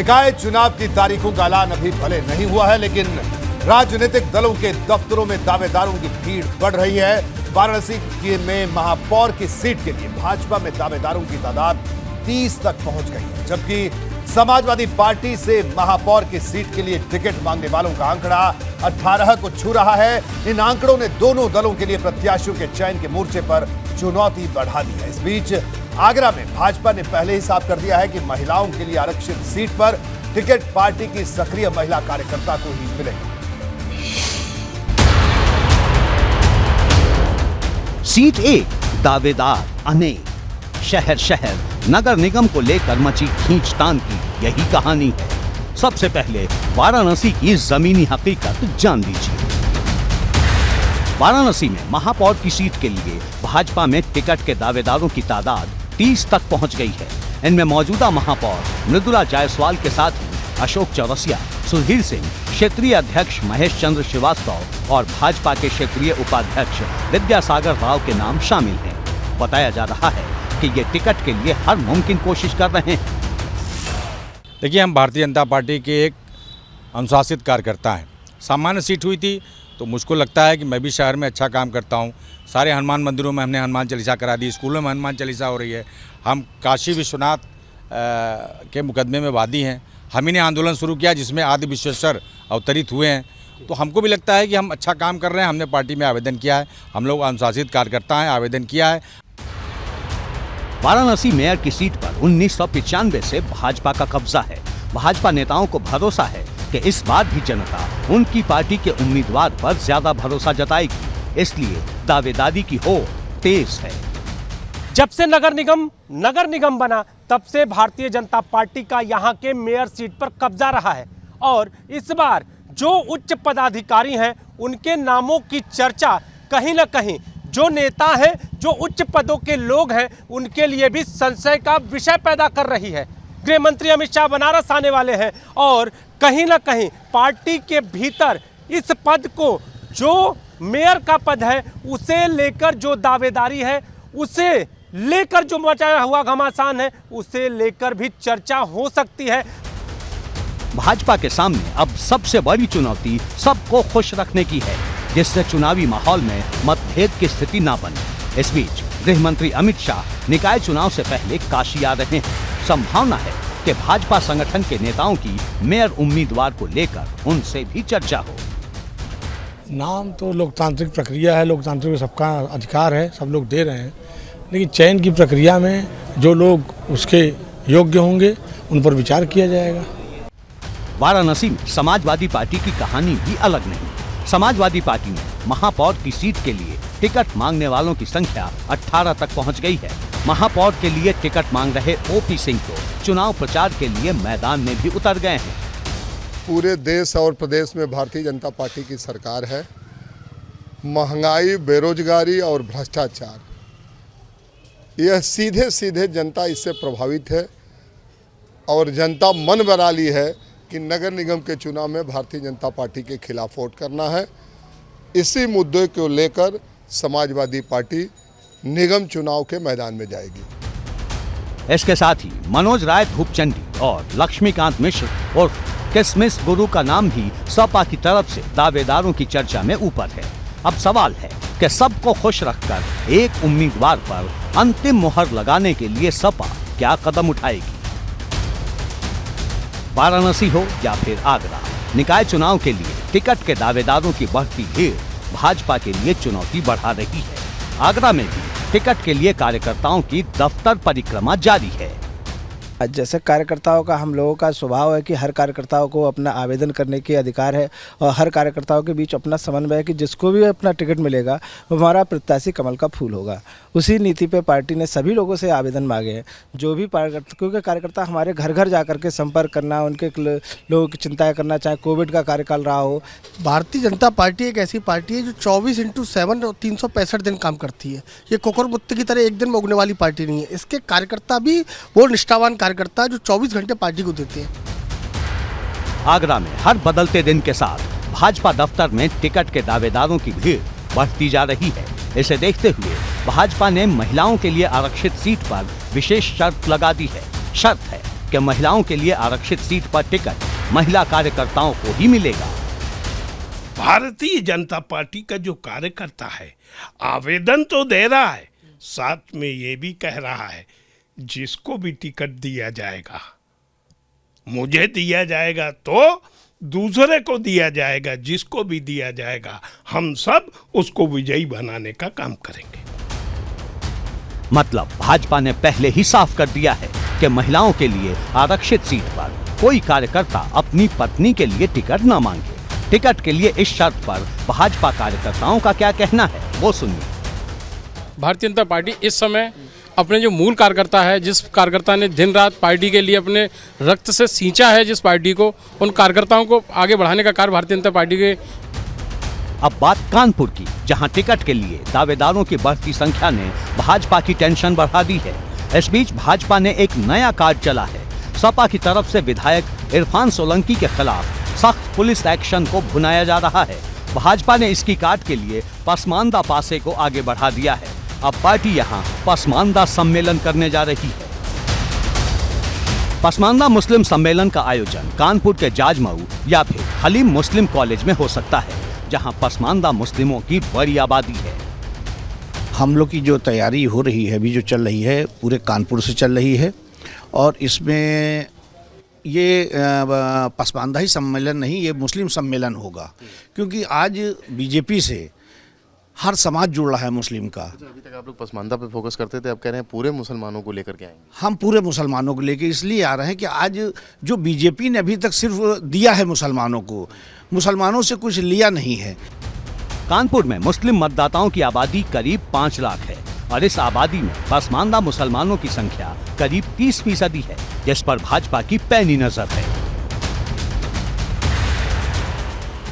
निकाय चुनाव की तारीखों का ऐलान अभी भले नहीं हुआ है, लेकिन राजनीतिक दलों के दफ्तरों में दावेदारों की भीड़ बढ़ रही है। वाराणसी में महापौर की सीट के लिए भाजपा में दावेदारों की तादाद 30 तक पहुंच गई है, जबकि समाजवादी पार्टी से महापौर की सीट के लिए टिकट मांगने वालों का आंकड़ा 18 को छू रहा है। इन आंकड़ों ने दोनों दलों के लिए प्रत्याशियों के चयन के मोर्चे पर चुनौती बढ़ा दी है। इस बीच आगरा में भाजपा ने पहले ही साफ कर दिया है कि महिलाओं के लिए आरक्षित सीट पर टिकट पार्टी की सक्रिय महिला कार्यकर्ता को ही मिलेगा। सीट 1 दावेदार अनेक। शहर शहर नगर निगम को लेकर मची खींचतान की यही कहानी है। सबसे पहले वाराणसी की जमीनी हकीकत जान लीजिए। वाराणसी में महापौर की सीट के लिए भाजपा में टिकट के दावेदारों की तादाद 30 तक पहुंच गई है। इनमें मौजूदा महापौर मृदुला जायसवाल के साथ ही अशोक चौरसिया, सुधीर सिंह, क्षेत्रीय अध्यक्ष महेश चंद्र श्रीवास्तव और भाजपा के क्षेत्रीय उपाध्यक्ष विद्यासागर राव के नाम शामिल हैं। बताया जा रहा है कि ये टिकट के लिए हर मुमकिन कोशिश कर रहे हैं। देखिए, हम भारतीय जनता पार्टी के एक अनुशासित कार्यकर्ता हैं। सामान्य सीट हुई थी तो मुझको लगता है कि मैं भी शहर में अच्छा काम करता हूं। सारे हनुमान मंदिरों में हमने हनुमान चालीसा करा दी, स्कूलों में हनुमान चालीसा हो रही है। हम काशी विश्वनाथ के मुकदमे में वादी हैं। हम ही ने आंदोलन शुरू किया जिसमें आदि विश्वेश्वर अवतरित हुए हैं। तो हमको भी लगता है कि हम अच्छा काम कर रहे हैं। हमने पार्टी में आवेदन किया है। हम लोग अनुशासित कार्यकर्ता हैं, आवेदन किया है। वाराणसी मेयर की सीट पर 1995 से भाजपा का कब्जा है। भाजपा नेताओं को भरोसा है कि इस बार भी जनता उनकी पार्टी के उम्मीदवार पर ज्यादा भरोसा जताएगी, इसलिए दावेदारी की होड़ तेज है। जब से नगर निगम बना तब से भारतीय जनता पार्टी का यहाँ के मेयर सीट पर कब्जा रहा है और इस बार जो उच्च पदाधिकारी हैं उनके नामों की चर्चा कहीं न कहीं जो नेता हैं, जो उच्च पदों के लोग हैं, उनके लिए भी संशय का विषय पैदा कर रही है। गृह मंत्री अमित शाह बनारस आने वाले हैं और कहीं ना कहीं पार्टी के भीतर इस पद को, जो मेयर का पद है, उसे लेकर जो दावेदारी है, उसे लेकर जो मचाया हुआ घमासान है, उसे लेकर भी चर्चा हो सकती है। भाजपा के सामने अब सबसे बड़ी चुनौती सबको खुश रखने की है, जिससे चुनावी माहौल में मतभेद की स्थिति ना बने। इस बीच गृह मंत्री अमित शाह निकाय चुनाव से पहले काशी आ रहे हैं। संभावना है कि भाजपा संगठन के नेताओं की मेयर उम्मीदवार को लेकर उनसे भी चर्चा हो। नाम तो लोकतांत्रिक प्रक्रिया है, लोकतांत्रिक में सबका अधिकार है, सब लोग दे रहे हैं, लेकिन चयन की प्रक्रिया में जो लोग उसके योग्य होंगे उन पर विचार किया जाएगा। वाराणसी में समाजवादी पार्टी की कहानी भी अलग नहीं। समाजवादी पार्टी में महापौर की सीट के लिए टिकट मांगने वालों की संख्या 18 तक पहुंच गई है। महापौर के लिए टिकट मांग रहे ओपी सिंह को चुनाव प्रचार के लिए मैदान में भी उतर गए हैं। पूरे देश और प्रदेश में भारतीय जनता पार्टी की सरकार है। महंगाई, बेरोजगारी और भ्रष्टाचार, यह सीधे सीधे जनता इससे प्रभावित है और जनता मन बना ली है कि नगर निगम के चुनाव में भारतीय जनता पार्टी के खिलाफ वोट करना है। इसी मुद्दे को लेकर समाजवादी पार्टी निगम चुनाव के मैदान में जाएगी। इसके साथ ही मनोज राय धूपचंडी और लक्ष्मीकांत मिश्र और किसमिस गुरु का नाम भी सपा की तरफ से दावेदारों की चर्चा में ऊपर है। अब सवाल है कि सबको खुश रखकर एक उम्मीदवार पर अंतिम मुहर लगाने के लिए सपा क्या कदम उठाएगी। वाराणसी हो या फिर आगरा, निकाय चुनाव के लिए टिकट के दावेदारों की बढ़ती भीड़ भाजपा के लिए चुनौती बढ़ा रही है। आगरा में भी टिकट के लिए कार्यकर्ताओं की दफ्तर परिक्रमा जारी है। जैसे कार्यकर्ताओं का, हम लोगों का स्वभाव है कि हर कार्यकर्ताओं को अपना आवेदन करने के अधिकार है और हर कार्यकर्ताओं के बीच अपना समन्वय है कि जिसको भी अपना टिकट मिलेगा वो हमारा प्रत्याशी कमल का फूल होगा। उसी नीति पे पार्टी ने सभी लोगों से आवेदन मांगे हैं, जो भी क्योंकि कार्यकर्ता हमारे घर घर जा करके संपर्क करना, उनके लोगों की चिंता करना, चाहे कोविड का कार्यकाल रहा हो। भारतीय जनता पार्टी एक ऐसी पार्टी है जो 24/7 और 365 दिन काम करती है। ये कोकर मुत्ते की तरह एक दिन में उगने वाली पार्टी नहीं है। इसके कार्यकर्ता भी वो निष्ठावान कार्यकर्ता जो 24 घंटे पार्टी को देते हैं। आगरा में हर बदलते दिन के साथ भाजपा दफ्तर में टिकट के दावेदारों की भीड़ बढ़ती जा रही है। इसे देखते हुए भाजपा ने महिलाओं के लिए आरक्षित सीट पर विशेष शर्त लगा दी है। शर्त है कि महिलाओं के लिए आरक्षित सीट पर टिकट महिला कार्यकर्ताओं को ही मिलेगा। भारतीय जनता पार्टी का जो कार्यकर्ता है आवेदन तो दे रहा है, साथ में ये भी कह रहा है जिसको भी टिकट दिया जाएगा, मुझे दिया जाएगा तो दूसरे को दिया जाएगा, जिसको भी दिया जाएगा हम सब उसको विजयी बनाने का काम करेंगे। मतलब भाजपा ने पहले ही साफ कर दिया है कि महिलाओं के लिए आरक्षित सीट पर कोई कार्यकर्ता अपनी पत्नी के लिए टिकट न मांगे। टिकट के लिए इस शर्त पर भाजपा कार्यकर्ताओं का क्या कहना है वो सुनिए। भारतीय जनता पार्टी इस समय अपने जो मूल कार्यकर्ता है, जिस कार्यकर्ता ने दिन रात पार्टी के लिए अपने रक्त से सींचा है जिस पार्टी को, उन कार्यकर्ताओं को आगे बढ़ाने का कार्य भारतीय जनता पार्टी के। अब बात कानपुर की, जहां टिकट के लिए दावेदारों की बढ़ती संख्या ने भाजपा की टेंशन बढ़ा दी है। इस बीच भाजपा ने एक नया कार्ड चला है। सपा की तरफ से विधायक इरफान सोलंकी के खिलाफ सख्त पुलिस एक्शन को भुनाया जा रहा है। भाजपा ने इसकी काट के लिए पसमानदा पासे को आगे बढ़ा दिया है। अब पार्टी यहां पसमानदा सम्मेलन करने जा रही है। पसमानदा मुस्लिम सम्मेलन का आयोजन कानपुर के जाजमऊ या फिर हलीम मुस्लिम कॉलेज में हो सकता है, जहां पसमानदा मुस्लिमों की बड़ी आबादी है। हम लोग की जो तैयारी हो रही है, अभी जो चल रही है, पूरे कानपुर से चल रही है। और इसमें ये पसमानदा ही सम्मेलन नहीं, ये मुस्लिम सम्मेलन होगा, क्योंकि आज बीजेपी से हर समाज जुड़ रहा है मुस्लिम का। अभी तक आप लोग पसमानदा पे फोकस करते थे, अब कह रहे हैं पूरे मुसलमानों को लेकर के आएंगे। हम पूरे मुसलमानों को लेकर इसलिए आ रहे हैं कि आज जो बीजेपी ने अभी तक सिर्फ दिया है मुसलमानों को, मुसलमानों से कुछ लिया नहीं है। कानपुर में मुस्लिम मतदाताओं की आबादी करीब 5 लाख है और इस आबादी में पसमानदा मुसलमानों की संख्या करीब 30% है, जिस पर भाजपा की पैनी नजर है।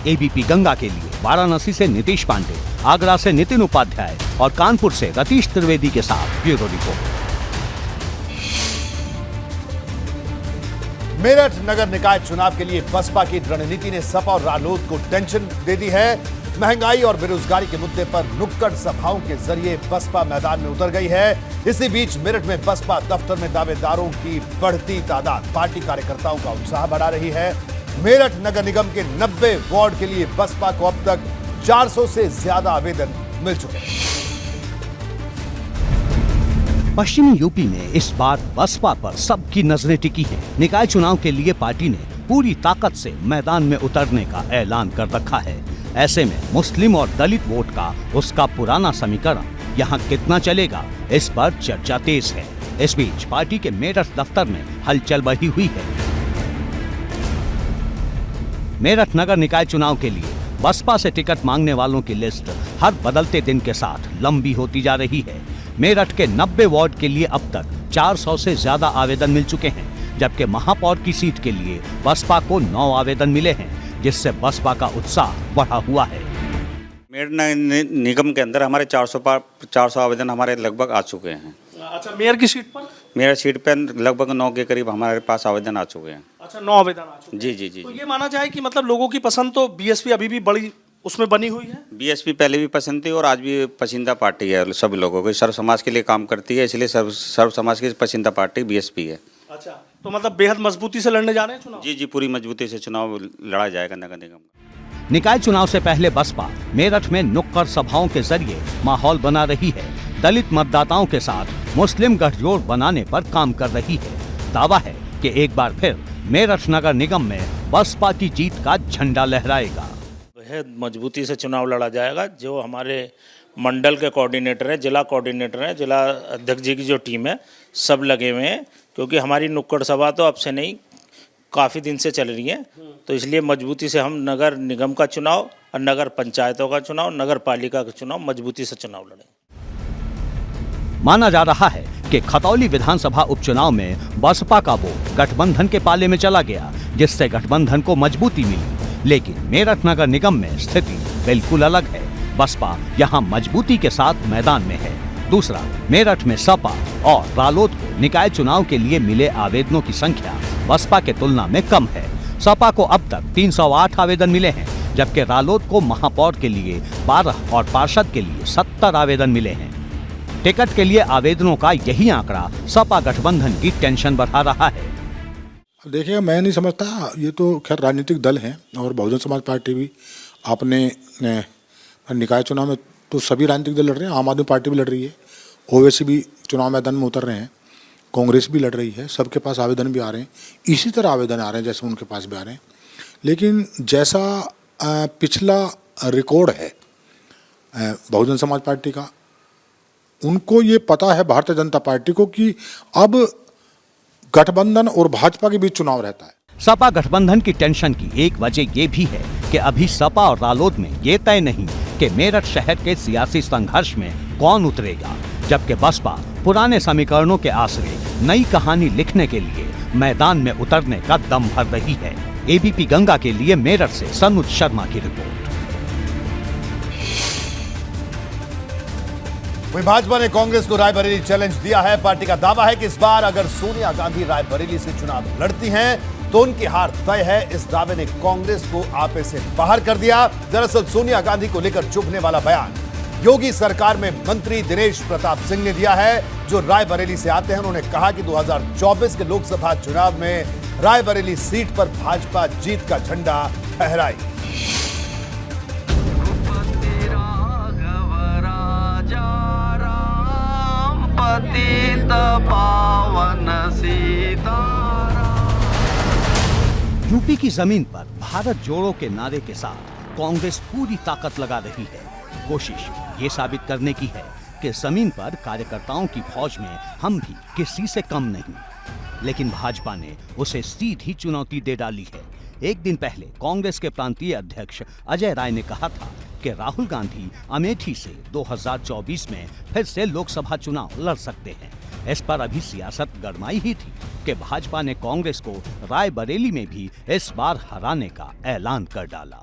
एबीपी गंगा के लिए वाराणसी से नीतीश पांडे, आगरा से नितिन उपाध्याय और कानपुर से रतीश त्रिवेदी के साथ ब्यूरो रिपोर्ट। मेरठ नगर निकाय चुनाव के लिए बसपा की रणनीति ने सपा और रालोद को टेंशन दे दी है। महंगाई और बेरोजगारी के मुद्दे पर नुक्कड़ सभाओं के जरिए बसपा मैदान में उतर गई है। इसी बीच मेरठ में बसपा दफ्तर में दावेदारों की बढ़ती तादाद पार्टी कार्यकर्ताओं का उत्साह बढ़ा रही है। मेरठ नगर निगम के 90 वार्ड के लिए बसपा को अब तक 400 से ज्यादा आवेदन मिल चुके हैं। पश्चिमी यूपी में इस बार बसपा पर सबकी नजरें टिकी हैं। निकाय चुनाव के लिए पार्टी ने पूरी ताकत से मैदान में उतरने का ऐलान कर रखा है। ऐसे में मुस्लिम और दलित वोट का उसका पुराना समीकरण यहाँ कितना चलेगा, इस पर चर्चा तेज है। इस बीच पार्टी के मेरठ दफ्तर में हलचल बढ़ी हुई है। मेरठ नगर निकाय चुनाव के लिए बसपा से टिकट मांगने वालों की लिस्ट हर बदलते दिन के साथ लंबी होती जा रही है। मेरठ के 90 वार्ड के लिए अब तक 400 से ज्यादा आवेदन मिल चुके हैं, जबकि महापौर की सीट के लिए बसपा को 9 आवेदन मिले हैं, जिससे बसपा का उत्साह बढ़ा हुआ है। मेरठ निगम के अंदर हमारे 400 आवेदन हमारे लगभग आ चुके हैं। अच्छा, मेयर की सीट पर? मेरा सीट पे लगभग 9 के करीब हमारे पास आवेदन आ चुके हैं। अच्छा, 9 आवेदन आ चुके हैं। जी जी जी। तो ये माना जाए कि मतलब लोगों की पसंद तो बीएसपी अभी भी बड़ी उसमें बनी हुई है। बीएसपी पहले भी पसंद थी और आज भी पसंदीदा पार्टी है सभी लोगों को। सर्व समाज के लिए काम करती है, इसलिए सर्व समाज की पसंदीदा पार्टी बीएसपी है। अच्छा, तो मतलब बेहद मजबूती से लड़ने जा रहे हैं चुनाव? जी जी, पूरी मजबूती से चुनाव लड़ा जाएगा नगर निगम का। निकाय चुनाव से पहले बसपा मेरठ में नुक्कड़ सभाओं के जरिए माहौल बना रही है। दलित मतदाताओं के साथ मुस्लिम गठजोड़ बनाने पर काम कर रही है। दावा है कि एक बार फिर मेरठ नगर निगम में बसपा की जीत का झंडा लहराएगा। बेहद मजबूती से चुनाव लड़ा जाएगा। जो हमारे मंडल के कोऑर्डिनेटर हैं, जिला कोऑर्डिनेटर हैं, जिला अध्यक्ष जी की जो टीम है, सब लगे हुए हैं, क्योंकि हमारी नुक्कड़ सभा तो अब से नहीं, काफ़ी दिन से चल रही है। तो इसलिए मजबूती से हम नगर निगम का चुनाव और नगर पंचायतों का चुनाव, नगर पालिका का चुनाव मजबूती से चुनाव लड़ेंगे। माना जा रहा है कि खतौली विधानसभा उपचुनाव में बसपा का वोट गठबंधन के पाले में चला गया, जिससे गठबंधन को मजबूती मिली। लेकिन मेरठ नगर निगम में स्थिति बिल्कुल अलग है। बसपा यहाँ मजबूती के साथ मैदान में है। दूसरा, मेरठ में सपा और रालोद को निकाय चुनाव के लिए मिले आवेदनों की संख्या बसपा के तुलना में कम है। सपा को अब तक 308 आवेदन मिले हैं, जबकि रालोद को महापौर के लिए 12 और पार्षद के लिए 70 आवेदन मिले हैं। टिकट के लिए आवेदनों का यही आंकड़ा सपा गठबंधन की टेंशन बढ़ा रहा है। देखिए, मैं नहीं समझता, ये तो खैर राजनीतिक दल हैं और बहुजन समाज पार्टी भी आपने निकाय चुनाव में तो सभी राजनीतिक दल लड़ रहे हैं। आम आदमी पार्टी भी लड़ रही है, ओवैसी भी चुनाव मैदान में उतर रहे हैं, कांग्रेस भी लड़ रही है, सबके पास आवेदन भी आ रहे हैं, इसी तरह आवेदन आ रहे हैं जैसे उनके पास भी आ रहे हैं। लेकिन जैसा पिछला रिकॉर्ड है बहुजन समाज पार्टी का, उनको ये पता है भारतीय जनता पार्टी को कि अब गठबंधन और भाजपा के बीच चुनाव रहता है। सपा गठबंधन की टेंशन की एक वजह ये भी है कि अभी सपा और रालोद में ये तय नहीं कि मेरठ शहर के सियासी संघर्ष में कौन उतरेगा, जबकि बसपा पुराने समीकरणों के आसरे नई कहानी लिखने के लिए मैदान में उतरने का दम भर रही है। एबीपी गंगा के लिए मेरठ से सनुज शर्मा की रिपोर्ट। वहीं भाजपा ने कांग्रेस को रायबरेली चैलेंज दिया है। पार्टी का दावा है कि इस बार अगर सोनिया गांधी रायबरेली से चुनाव लड़ती हैं तो उनकी हार तय है। इस दावे ने कांग्रेस को आपे से बाहर कर दिया। दरअसल सोनिया गांधी को लेकर चुभने वाला बयान योगी सरकार में मंत्री दिनेश प्रताप सिंह ने दिया है, जो रायबरेली से आते हैं। उन्होंने कहा कि 2024 के लोकसभा चुनाव में रायबरेली सीट पर भाजपा जीत का झंडा फहराई। यूपी की जमीन पर भारत जोड़ो के नारे के साथ कांग्रेस पूरी ताकत लगा रही है। कोशिश ये साबित करने की है कि जमीन पर कार्यकर्ताओं की फौज में हम भी किसी से कम नहीं। लेकिन भाजपा ने उसे सीधी चुनौती दे डाली है। एक दिन पहले कांग्रेस के प्रांतीय अध्यक्ष अजय राय ने कहा था कि राहुल गांधी अमेठी से 2024 में फिर से लोकसभा चुनाव लड़ सकते हैं। इस पर अभी सियासत गरमाई ही थी कि भाजपा ने कांग्रेस को रायबरेली में भी इस बार हराने का ऐलान कर डाला।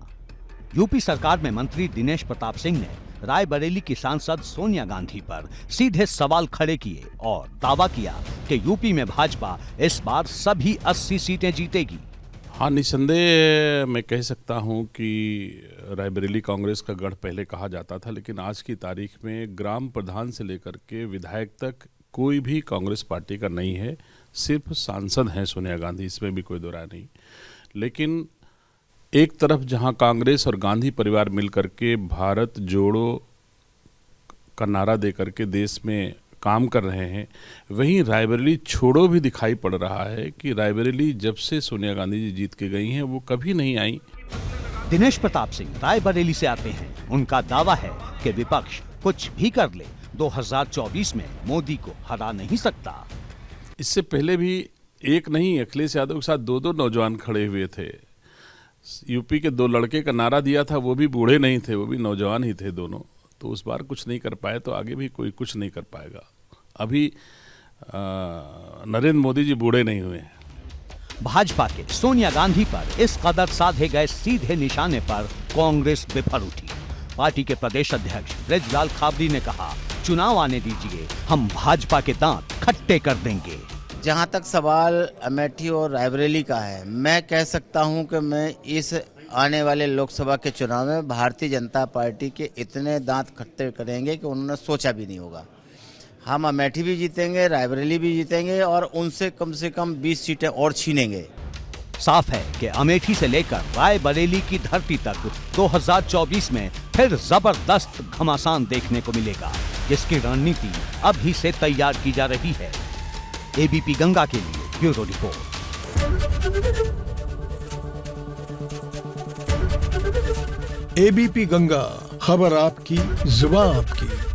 यूपी सरकार में मंत्री दिनेश प्रताप सिंह ने रायबरेली की सांसद सोनिया गांधी पर सीधे सवाल खड़े किए और दावा किया कि यूपी में भाजपा इस बार सभी 80 सीटें जीतेगी। हाँ, निसंदेह मैं कह सकता हूँ कि रायबरेली कांग्रेस का गढ़ पहले कहा जाता था, लेकिन आज की तारीख में ग्राम प्रधान से लेकर के विधायक तक कोई भी कांग्रेस पार्टी का नहीं है। सिर्फ सांसद हैं सोनिया गांधी, इसमें भी कोई दो राय नहीं। लेकिन एक तरफ जहां कांग्रेस और गांधी परिवार मिलकर के भारत जोड़ो का नारा दे करके देश में काम कर रहे हैं, वहीं रायबरेली छोड़ो भी दिखाई पड़ रहा है कि रायबरेली जब से सोनिया गांधी जी जीत के गई हैं वो कभी नहीं आई। दिनेश प्रताप सिंह रायबरेली से आते हैं। उनका दावा है कि विपक्ष कुछ भी कर ले, 2024 में मोदी को हरा नहीं सकता। इससे पहले भी एक नहीं, अखिलेश यादव के साथ दो नौजवान खड़े हुए थे। यूपी के दो लड़के का नारा दिया था, वो भी बूढ़े नहीं थे, वो भी नौजवान ही थे दोनों। तो उस बार कुछ नहीं कर पाए तो आगे भी कोई कुछ नहीं कर पाएगा। अभी नरेंद्र मोदी जी बूढ़े नहीं हुए हैं। भाजपा के सोनिया गांधी पर इस कदर साधे गए सीधे निशाने पर कांग्रेस बिफर उठी। पार्टी के प्रदेश अध्यक्ष ब्रजलाल खाबरी ने कहा, चुनाव आने दीजिए, हम भाजपा के दांत खट्टे कर देंगे। जहां तक सवाल अमेठी और रायबरेली का है, मैं कह सकता हूं कि मैं इस आने वाले लोकसभा के चुनाव में भारतीय जनता पार्टी के इतने दांत खट्टे करेंगे कि उन्होंने सोचा भी नहीं होगा। हम अमेठी भी जीतेंगे, रायबरेली भी जीतेंगे और उनसे कम 20 सीटें और छीनेंगे। साफ है कि अमेठी से लेकर रायबरेली की धरती तक 2024 में फिर जबरदस्त घमासान देखने को मिलेगा, जिसकी रणनीति अभी से तैयार की जा रही है। एबीपी गंगा के लिए ब्यूरो रिपोर्ट। एबीपी गंगा, खबर आपकी, जुबान आपकी।